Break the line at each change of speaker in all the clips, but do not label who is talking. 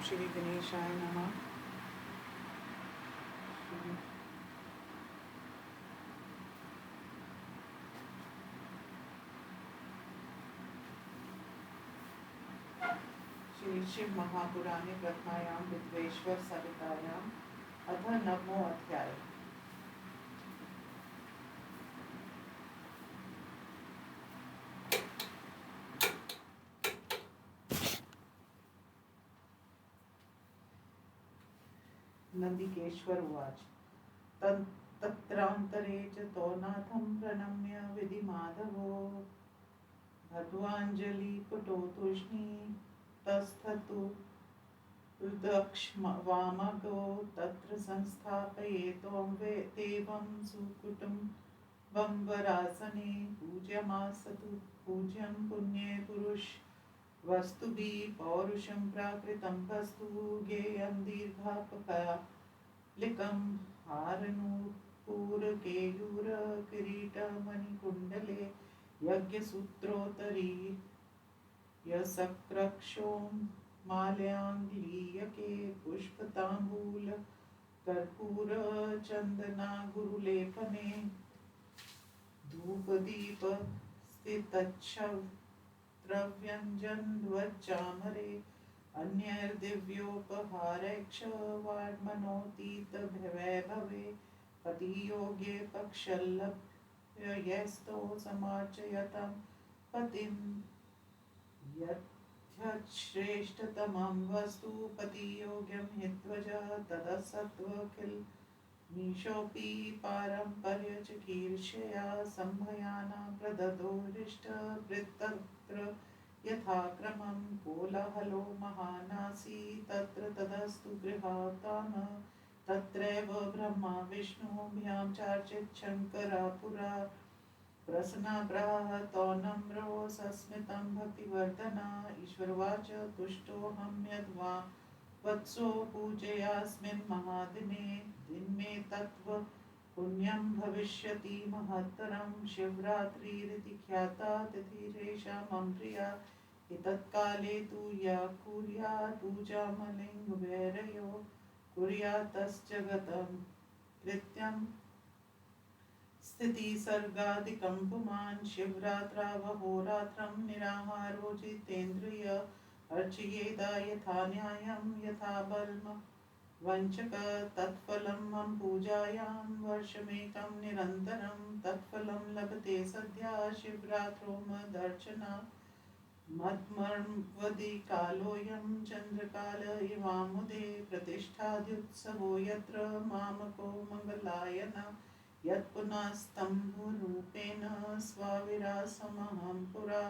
श्री गणेशाय नमः। श्री शिव महापुराणे प्रथमायां विद्वेश्वर सरितायाम् अथ नवमो अध्याय। नंदिकेश्वर उवाच। तत्रान्तरे च तो नाथं प्रणम्य विधिमाधवो भद्वाञ्जलिपुटो तूष्णीतस्ततु दक्ष्मवामगो तत्र संस्थापयेत्तेवं सुकुटुम्बं वरासने पूज्यमासतु पूज्यं पुण्ये पुरुष वस्तुभिः पौरुषं प्राकृतं वस्तु गेयं दीर्घापकालिकं हारनूपुरकेयूरकिरीटमणिकुण्डले यज्ञसूत्रोत्तरीयसकृक्षों माल्याङ्गलीयके पुष्पताम्बूल कर्पूरचन्दनागुरुलेपने धूपदीपस्थितच्छत्रव्यञ्जनध्वजामरे अन्यैर्दिव्योपहारैक्षवाड्मनोतीतवैभवे पतियोगे पक्षल्लभ्यस्तौ समार्चयतं पतिं यच्छ्रेष्ठतमं वस्तु पतियोग्यं हि ध्वज तदसत्त्वखिलमीशोऽपि पारम्पर्यचिकीर्षया संभयाना प्रददो हृष्टभृत्तत्र यथाक्रमं कोलाहलो महानासीत् तत्र तदस्तु गृहातान् तत्रैव ब्रह्मा विष्णुभ्यां चार्चित् शङ्करः पुरा प्रसन्ना प्राहतो नम्रो सस्मितं भक्तिवर्धना ईश्वरवाच तुष्टोऽहं यद्वा वत्सो पूजयास्मिन् महादिने दिनमे तत्त्व पुण्यं भविष्यति महत्तरं शिवरात्रिरिति ख्याता तिथिरेषां प्रिया एतत्काले तु या कुर्यात् पूजामलिङ्गभैरयो कुर्यात्तज्जगतं कृत्यं स्थितिसर्गादिकं पुमान् शिवरात्रावहोरात्रं निराहारो जितेन्द्रिय अर्चयेदा यथा न्यायं यथा बल्म वञ्चक तत्फलं मम पूजायां वर्षमेकं निरन्तरं तत्फलं लभते सद्यः शिवरात्रौ मदर्चनात् मद्मर्मवदिकालोऽयं चन्द्रकाल इवामुदे प्रतिष्ठाद्युत्सवो यत्र मामको मङ्गलायन यत्पुनस्तम्भरूपेण स्वाविरासमहं पुरा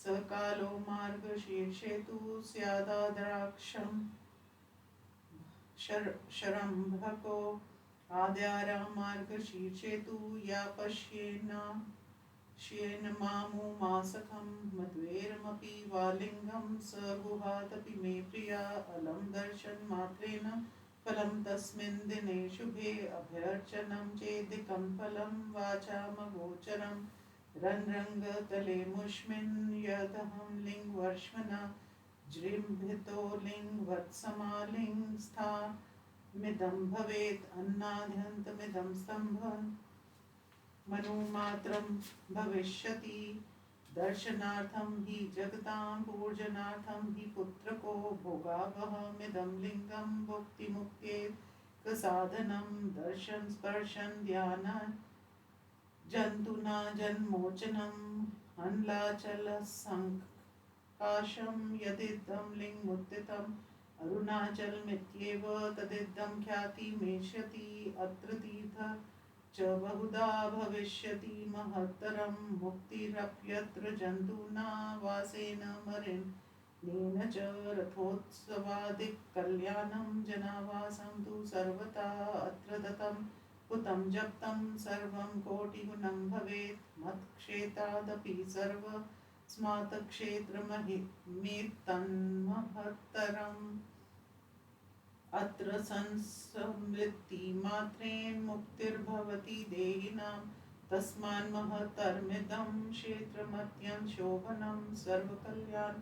स कालो मार्गशीर्षे तु स्यादाद्राक्षं शरम्भको आद्यारा मार्गशीर्षे तु या पश्येन मामुमासखं मध्वेरमपि वालिङ्गं स गुहादपि मे प्रिया अलं दर्शनमात्रेण फलं तस्मिन् दिने शुभे अभ्यर्चनं चेदिकं फलं वाचामगोचरं रन्रङ्गतले मुष्मिन् यदहं लिङ्गवर्ष्मणा जृम्भितो लिङ्गवत्समालिङ्गस्थामिदं भवेत् अन्नाद्यन्तमिदं स्तम्भं मनुमात्रं भविष्यति दर्शनार्थं हि जगतां पूजनार्थं हि पुत्रको भोगावहमिदं लिङ्गं भुक्तिमुक्तेकसाधनं दर्शन स्पर्शन ध्यान जन्तुना जन्मोचनम् अनलाचलसङ्काशं यदिदं लिङ्गमुत्थितम् अरुणाचलमित्येव तदिदं ख्यातिमेष्यति अत्र तीर्थ च बहुधा भविष्यति महत्तरं मुक्तिरप्यत्र जन्तूना वासेन मरणेन च रथोत्सवादिकल्याणं जनावासं तु सर्वथा अत्र दत्तं हुतं जप्तं सर्वं कोटिगुणं भवेत् मत्क्षेत्रादपि सर्वस्मात् क्षेत्रमहिमेतन्महत्तरम् अत्र संसमृद्धिमात्रेण मुक्तिर्भवति देहिनां तस्मान्महत्तरमिदं क्षेत्रमत्यन्तं शोभनं सर्वकल्याण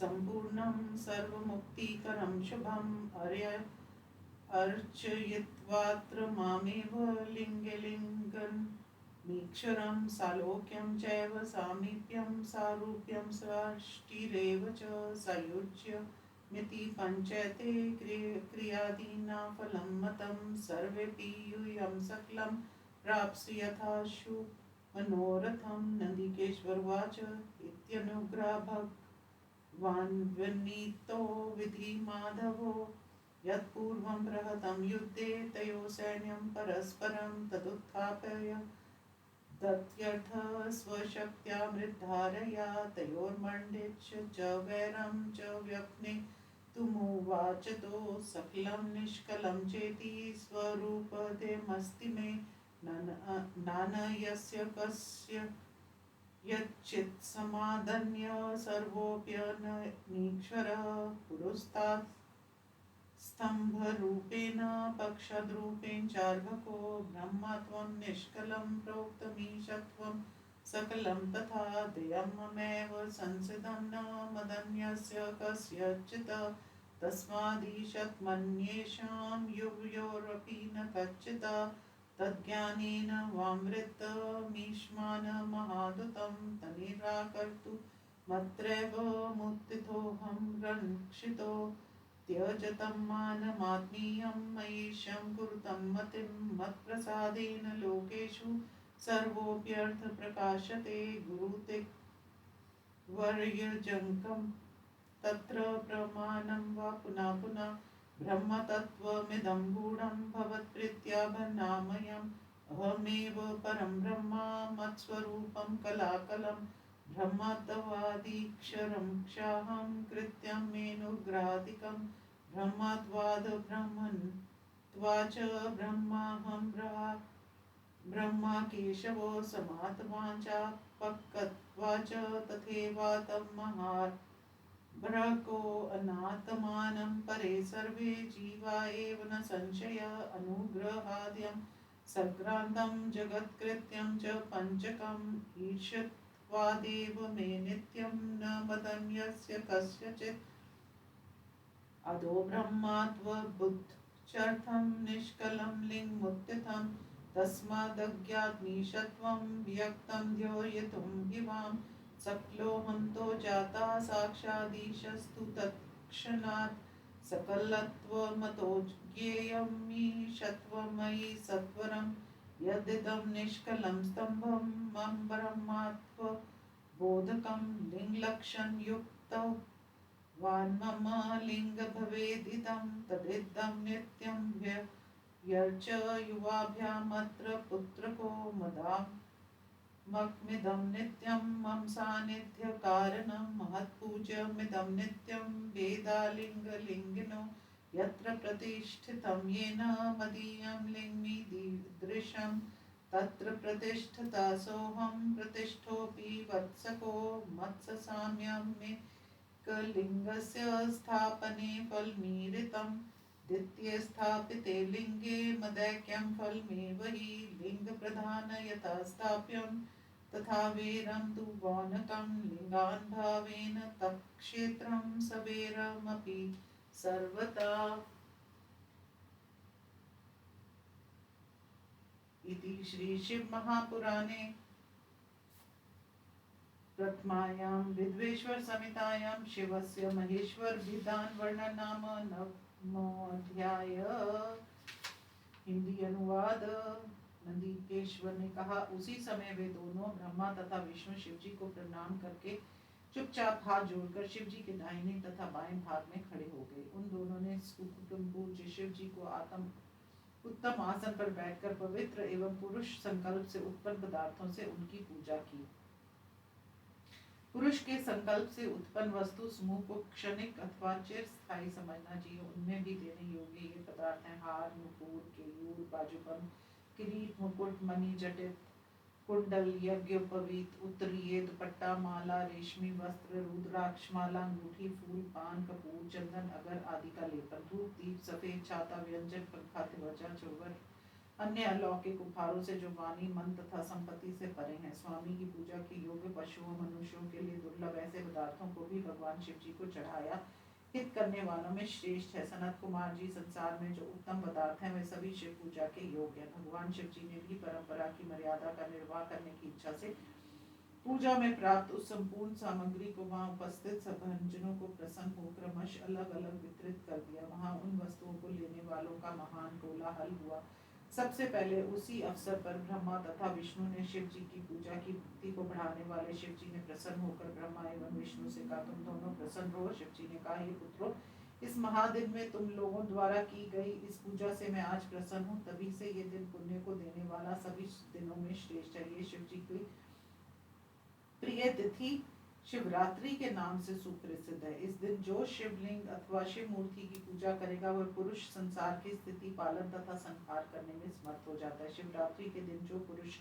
सम्पूर्णं सर्वमुक्तिकरं शुभम् अर्चयित्वात्र मामेव लिङ्गलिङ्गन् मीक्षरं सालोक्यं चैव सामीप्यं सारूप्यं स्वाष्टिरेव च सयुज्य मिति पञ्चैते क्रियादीनां फलं मतं सर्वेऽपि यूयं सकलं प्राप्स्य यथाशु मनोरथं नन्दिकेश्वरवाच इत्यनुग्रहभगवान्विनीतो विधि माधवो यत्पूर्वं बृहतं युद्धे तयोः सैन्यं परस्परं तदुत्थापय तत्यर्थ स्वशक्त्या मृद्धारया तयोर्मण्डिच्य च वैरं च व्यप्ने तुमुवाचतो सकलं निष्कलं चेति स्वरूपदेमस्ति मे नानयस्य कस्य यच्चित्समादन्य सर्वोऽप्यनीश्वरः पुरस्तात् स्तम्भरूपेण पक्षद्रूपेण चार्भको ब्रह्म त्वं निष्कलं प्रोक्तमीशत्वं सकलं तथा देयममेव संसिदं न मदन्यस्य कस्यचित् तस्मादीशत्मन्येषां युवयोरपि न कच्चित् तज्ज्ञानेन वामृतमीश्मान महादुतं तन्निराकर्तुमत्रैव मुत्थितोऽहं रक्षितो त्यजतं मानमात्मीयं मयीशं कुरुतं मतिं मत्प्रसादेन लोकेषु सर्वोऽप्यर्थप्रकाशते गुरुतिवर्यजङ्कं तत्र प्रमाणं वा पुनः पुनः ब्रह्मतत्त्वमिदं गूढं भवत्प्रीत्या भन्नामयम् अहमेव परं ब्रह्म मत्स्वरूपं कलाकलं ब्रह्म तवादीक्षरं क्षाहं कृत्यं मेनुग्रादिकं ब्रह्मत्वाद् ब्रह्मन् त्वाच ब्रह्माहं ब्रह्मा केशवो समात्मा चापक्कत्वाच तथैवातं महार्भको अनात्मानं परे सर्वे जीवा एव न संशय अनुग्रहाद्यं सग्रान्तं जगत्कृत्यं च पञ्चकम् ईर्ष्यत्वादेव मे नित्यं न मदन्यस्य कस्यचित् अदो ब्रह्मात्वबुद्धत्यर्थं निष्कलं लिङ्गमुत्थितं तस्मादज्ञातमीशत्वं व्यक्तं ध्योयितुं विवां सकलोऽहंतो जाता साक्षादीशस्तु तत्क्षणात् सकलत्वमतो ज्ञेयमीशत्वमयि सत्वरं यदिदं निष्कलं स्तम्भं मम ब्रह्मात्वबोधकं लिङ्गलक्षणयुक्तौ वान्मम लिङ्ग भवेदिदं तदिदं नित्यं व्यर्च युवाभ्यामत्र पुत्रको मदामकमिदं नित्यं मम सान्निध्यकारणं महत्पूज्यमिदं नित्यं वेदालिङ्गलिङ्गिनो यत्र प्रतिष्ठितं येन मदीयं लिङ्गमीदृशं तत्र प्रतिष्ठता सोऽहं प्रतिष्ठोऽपि वत्सको मत्ससाम्यं मे कलिङ्गस्य स्थापने फलमीरितं द्वितीये स्थापिते लिङ्गे मदैक्यं फलमेव हि लिङ्गप्रधान यथा स्थाप्यं तथा वीरं तु वौनकं लिङ्गान्भावेन तत्क्षेत्रं सवेरमपि सर्वथा इति श्रीशिवमहापुराणे प्रथमायां विद्वेश्वर संहितायां शिवस्य महेश्वर विधान वर्णन नाम नवमोऽध्याय। हिंदी अनुवाद। नंदिकेश्वर ने कहा, उसी समय वे दोनों ब्रह्मा तथा विष्णु शिवजी को प्रणाम करके चुपचाप हाथ जोड़कर शिवजी के दाहिने तथा बाएं भाग में खड़े हो गए। उन दोनों ने पूज्य शिवजी को उत्तम आसन पर बैठकर पवित्र एवं पुरुष संकल्प से उत्पन्न पदार्थों से उनकी पूजा की। पुरुष के संकल्प से उत्पन्न वस्तु समूह को क्षणिक अथवा चिरस्थायी समझना चाहिए। उनमें भी देने योग्य ये पदार्थ हैं: हार, नुपुर, केयूर, बाजूबंद, किरीट, मुकुट, मणि, जटित, कुंडल, यज्ञोपवीत, उत्तरीय, दुपट्टा, माला, रेशमी वस्त्र, रुद्राक्ष माला, अंगूठी, फूल, पान, कपूर, चंदन, अगर आदि का लेपन, धूप, दीप, सफेद छाता, व्यंजन, पंखा, त्वचा, चौवर, अन्य अलौकिक उपहारों से जो वाणी, मन तथा संपत्ति से परे हैं। स्वामी की पूजा के योग्य पशुओं, मनुष्यों के लिए दुर्लभ ऐसे पदार्थों को भी भगवान शिव जी को चढ़ाया हित करने वालों में श्रेष्ठ है। सनत कुमार जी, संसार में जो उत्तम पदार्थ हैं वे सभी शिव पूजा के योग्य हैं। भगवान शिव जी ने भी परंपरा की मर्यादा का निर्वाह करने की इच्छा से पूजा में प्राप्त उस संपूर्ण सामग्री को वहां उपस्थित सब भंजनों को प्रसन्न हो क्रमश अलग अलग वितरित कर दिया। वहां उन वस्तुओं को लेने वालों का महान कोलाहल हुआ। सबसे पहले उसी अवसर पर ब्रह्मा तथा विष्णु ने शिव जी की पूजा की भक्ति को बढ़ाने वाले शिव जी ने प्रसन्न होकर ब्रह्मा एवं विष्णु से कहा, तुम दोनों प्रसन्न रहो। शिव जी ने कहा, हे पुत्रों, इस महादिन में तुम लोगों द्वारा की गई इस पूजा से मैं आज प्रसन्न हूँ। तभी से ये दिन पुण्य को देने वाला सभी दिनों में श्रेष्ठ है। ये शिव जी की प्रिय तिथि शिवरात्रि के नाम से सुप्रसिद्ध है। इस दिन जो शिवलिंग अथवा शिव मूर्ति की पूजा करेगा वह पुरुष संसार की स्थिति, पालन तथा संहार करने में समर्थ हो जाता है। शिवरात्रि के दिन जो पुरुष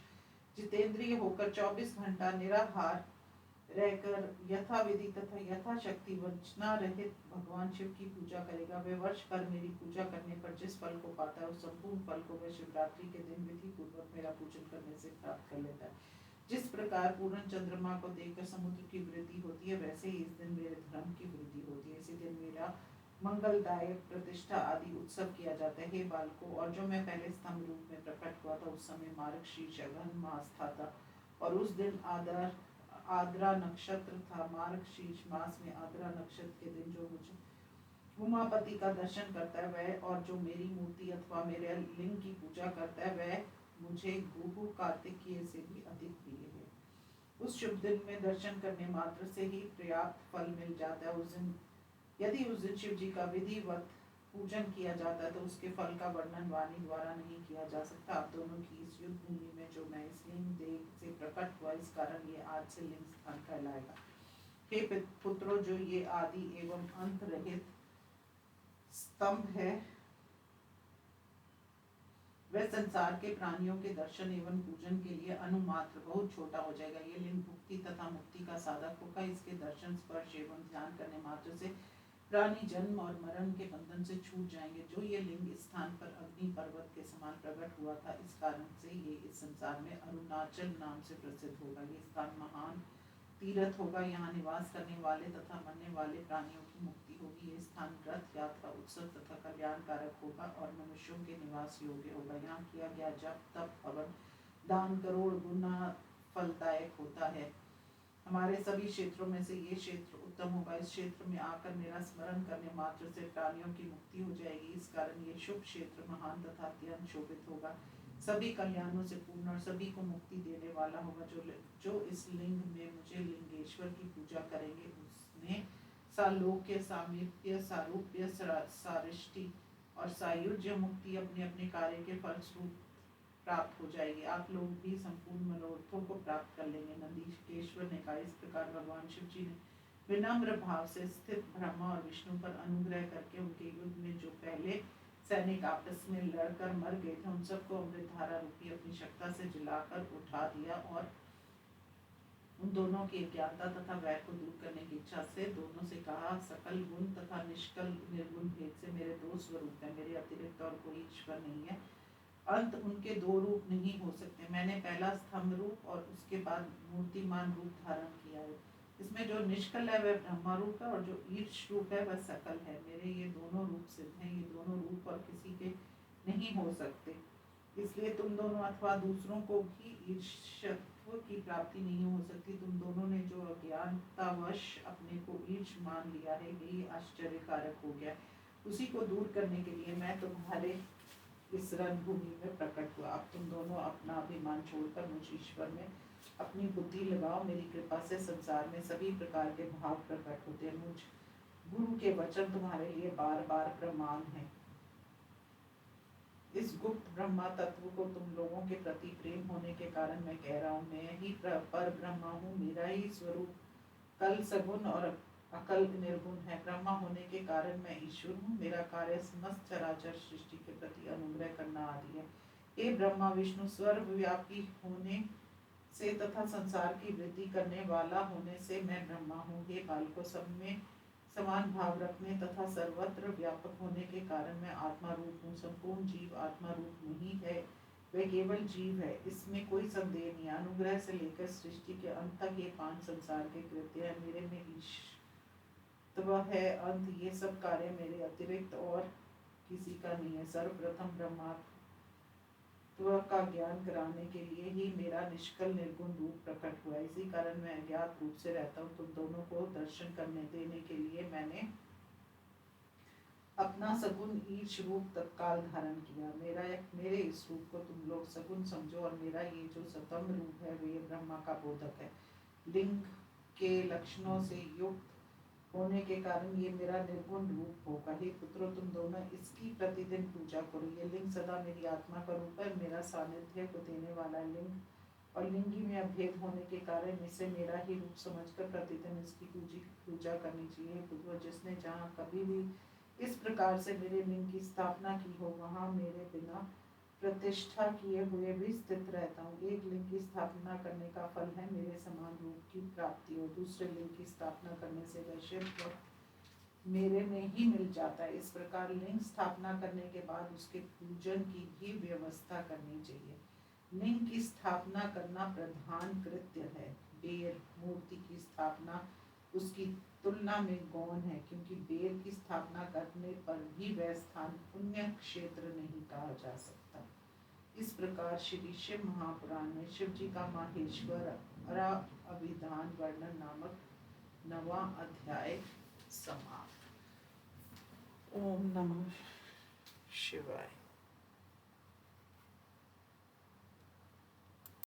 जितेंद्रिय होकर 24 घंटा निराहार रहकर यथाविधि तथा यथाशक्ति वंचना रहित भगवान शिव की पूजा करेगा, वह वर्ष भर मेरी पूजा करने पर जिस फल को पाता है उस संपूर्ण फल को वह शिवरात्रि के दिन विधि पूर्वक मेरा पूजन करने से प्राप्त कर लेता है। जिस प्रकार पूर्ण चंद्रमा को देखकर समुद्र की वृद्धि होती है, वैसे ही इस दिन मेरे धर्म की वृद्धि होती है। इसी दिन मेरा मंगलदायक प्रतिष्ठा आदि उत्सव किया जाता है। हे बालकों, और जो मैं पहले स्तंभ रूप में प्रकट हुआ था उस समय मार्गशीर्ष अगहन मास था और उस दिन आद्रा नक्षत्र था। मार्गशीर्ष मास में आद्रा नक्षत्र के दिन जो मुझे उमापति का दर्शन करता है वह, और जो मेरी मूर्ति अथवा मेरे लिंग की पूजा करता है वह मुझे गुरु कार्तिकेय से भी अधिक प्रिय है। उस शुभ दिन में दर्शन करने मात्र से ही पर्याप्त फल मिल जाता है। यदि उस दिन शिव जी का विधिवत पूजन किया जाता है तो उसके फल का वर्णन वाणी द्वारा नहीं किया जा सकता। आप दोनों की इस युद्ध भूमि में जो मैं इस लिंग देह से प्रकट हुआ, इस कारण ये आज से लिंग स्थान कहलाएगा। हे पुत्रों, जो ये आदि एवं अंत रहित स्तंभ है वह संसार के प्राणियों के दर्शन एवं पूजन के लिए अनुमात्र बहुत छोटा हो जाएगा। ये लिंग भुक्ति तथा मुक्ति का साधक होगा। इसके दर्शन, स्पर्श एवं ध्यान करने मात्र से प्राणी जन्म और मरण के बंधन से छूट जाएंगे। जो ये लिंग इस स्थान पर अग्नि पर्वत के समान प्रकट हुआ था, इस कारण से ये इस संसार में अरुणाचल नाम से प्रसिद्ध होगा। ये स्थान महान तीर्थ होगा। यहाँ निवास करने वाले तथा मरने वाले प्राणियों की मुक्ति होगी। ये स्थान रथ यात्रा, उत्सव तथा कल्याणकारक होगा और मनुष्यों के निवास योग्य होगा। यहाँ किया गया जप, तप, हवन, दान करोड़ गुना फलदायक होता है। हमारे सभी क्षेत्रों में से ये क्षेत्र उत्तम होगा। इस क्षेत्र में आकर मेरा स्मरण करने मात्र से प्राणियों की मुक्ति हो जाएगी। इस कारण ये शुभ क्षेत्र महान तथा अत्यंत शोभित होगा, सभी कल्याणों से पूर्ण और सभी को मुक्ति देने वाला होगा। जो इस लिंग में मुझे लिंगेश्वर की पूजा करेंगे उसने सालोक्य, सामीप्य, सारूप्य, सारिष्टि और सायुज्य मुक्ति अपने अपने कार्य के फलस्वरूप प्राप्त हो जाएगी। आप लोग भी संपूर्ण मनोरथों को प्राप्त कर लेंगे। नंदीकेश्वर ने कहा, इस प्रकार भगवान शिव जी ने विनम्र भाव से स्थित ब्रह्मा और विष्णु पर अनुग्रह करके उनके युद्ध में जो पहले सैनिक आपस में लड़कर मर गए थे उन सबको अमृतधारा रूपी अपनी शक्ति से जलाकर उठा दिया और उन दोनों की अज्ञानता तथा वैर को दूर करने की इच्छा से दोनों से कहा, सकल गुण तथा निष्कल निर्गुण भेद से मेरे दो स्वरूप है, मेरे अतिरिक्त और कोई ईश्वर नहीं है। अंत उनके दो रूप नहीं हो सकते। मैंने पहला स्तंभ रूप और उसके बाद मूर्तिमान रूप धारण किया है। इसमें जो निष्कल है वह ब्रह्मा रूप है और जो ईर्ष रूप है वह सकल है। मेरे ये दोनों रूप सिद्ध हैं। ये दोनों रूप और किसी के नहीं हो सकते, इसलिए तुम दोनों अथवा दूसरों को भी ईर्ष्यत्व की प्राप्ति नहीं हो सकती। तुम दोनों ने जो अज्ञानतावश अपने को ईर्ष मान लिया है यही आश्चर्यकारक हो गया। उसी को दूर करने के लिए मैं तुम्हारे इस रणभूमि में प्रकट हुआ। अब तुम दोनों अपना अभिमान छोड़कर मुझ ईश्वर में अपनी बुद्धि लगाओ। मेरी कृपा से संसार में सभी प्रकार के भाव प्रकट होते हैं। मुझ गुरु के वचन तुम्हारे लिए बार बार प्रमाण है। इस गुप्त ब्रह्मा तत्व को तुम लोगों के प्रति प्रेम होने के कारण मैं कह रहा हूँ। मैं ही पर ब्रह्मा हूँ। मेरा ही स्वरूप कल सगुण और अकल निर्गुण है। ब्रह्मा होने के कारण मैं ईश्वर हूँ। मेरा कार्य समस्त चराचर सृष्टि के प्रति अनुग्रह करना आदि है। हे ब्रह्मा विष्णु, सर्वव्यापी होने से तथा संसार की वृद्धि करने वाला होने से मैं ब्रह्मा हूँ। हे बालकों, सब में समान भाव रखने तथा सर्वत्र व्यापक होने के कारण मैं आत्मा रूप हूँ। संपूर्ण जीव आत्मा रूप नहीं है। वह केवल जीव है, इसमें कोई संदेह नहीं। अनुग्रह से लेकर सृष्टि के अंत तक ये 5 संसार के कृत्य है। मेरे में ईश्वर है, अंत ये सब कार्य मेरे अतिरिक्त और किसी का नहीं है। सर्वप्रथम ब्रह्मात्म का ज्ञान कराने के लिए ही मेरा निष्कल निर्गुण रूप प्रकट हुआ। इसी कारण मैं अज्ञात रूप से रहता हूँ। तुम दोनों को दर्शन करने देने के लिए मैंने अपना सगुण ईश रूप तत्काल धारण किया। मेरे इस रूप को तुम लोग सगुण समझो और मेरा ये जो सतम रूप है वे ब्रह्मा का बोधक है। लिंग के लक्षणों से युक्त होने के कारण ये मेरा निर्गुण रूप होगा। हे पुत्रों, तुम दोनों इसकी प्रतिदिन पूजा करो। ये लिंग सदा मेरी आत्मा का रूप है, मेरा सानिध्य को देने वाला लिंग और लिंगी में अभेद होने के कारण इसे मेरा ही रूप समझकर प्रतिदिन इसकी पूजा करनी चाहिए। पुत्रों, जिसने जहाँ कभी भी इस प्रकार से मेरे लिंग की स्थापना की हो, वहाँ मेरे बिना प्रतिष्ठा किए हुए भी स्थित रहता हूँ। एक लिंग की स्थापना करने का फल है मेरे समान रूप की प्राप्ति और दूसरे लिंग की स्थापना करने से वैश्विक मेरे में ही मिल जाता है। इस प्रकार लिंग स्थापना करने के बाद उसके पूजन की भी व्यवस्था करनी चाहिए। लिंग की स्थापना करना प्रधान कृत्य है। बेर मूर्ति की स्थापना उसकी तुलना में गौण है, क्योंकि बेर की स्थापना करने पर भी वह स्थान पुण्य क्षेत्र नहीं कहा जा सकता। इस प्रकार श्री शिव महापुराण में शिव जी का माहेश्वर अभिधान वर्णन नामक 9वां अध्याय समाप्त। ओम नमः शिवाय।